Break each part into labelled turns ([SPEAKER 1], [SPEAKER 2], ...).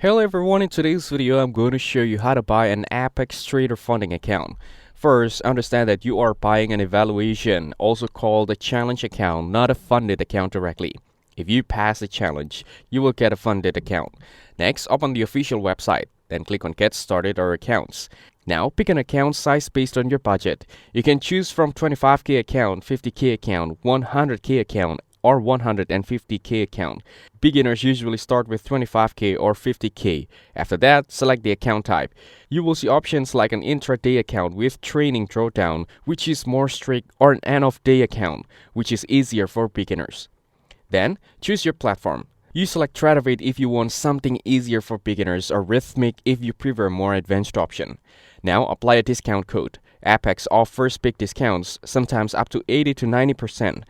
[SPEAKER 1] Hello everyone, in today's video I'm going to show you how to buy an Apex Trader funding account. First, understand that you are buying an evaluation, also called a challenge account, not a funded account directly. If you pass the challenge, you will get a funded account. Next, open the official website, then click on Get Started or Accounts. Now, pick an account size based on your budget. You can choose from 25k account, 50k account, 100k account, or 150k account. Beginners usually start with 25k or 50k. After that, select the account type. You will see options like an intraday account with training drawdown, which is more strict, or an end-of-day account, which is easier for beginners. Then, choose your platform. You select Tradeovate if you want something easier for beginners, or Rithmic if you prefer a more advanced option. Now, apply a discount code. Apex offers big discounts, sometimes up to 80 to 90%.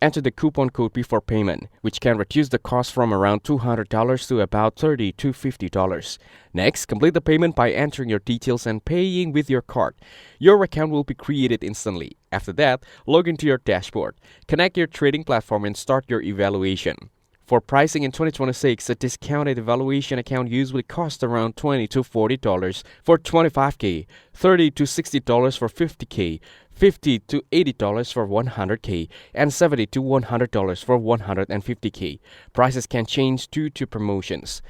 [SPEAKER 1] Enter the coupon code before payment, which can reduce the cost from around $200 to about $30 to $50. Next, complete the payment by entering your details and paying with your card. Your account will be created instantly. After that, log into your dashboard. Connect your trading platform and start your evaluation. For pricing in 2026, a discounted evaluation account usually costs around $20 to $40 for 25k, $30 to $60 for 50k, $50 to $80 for 100k, and $70 to $100 for 150k. Prices can change due to promotions.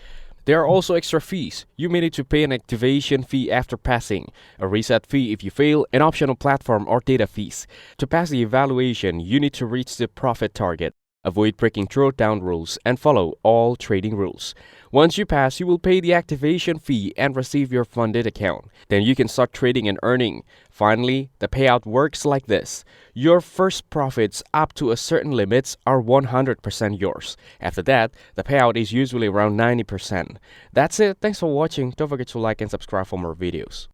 [SPEAKER 1] There are also extra fees. You may need to pay an activation fee after passing, a reset fee if you fail, an optional platform or data fees. To pass the evaluation, you need to reach the profit target. Avoid breaking drawdown rules and follow all trading rules. Once you pass, you will pay the activation fee and receive your funded account. Then you can start trading and earning. Finally, the payout works like this. Your first profits up to a certain limits are 100% yours. After that, the payout is usually around 90%. That's it. Thanks for watching. Don't forget to like and subscribe for more videos.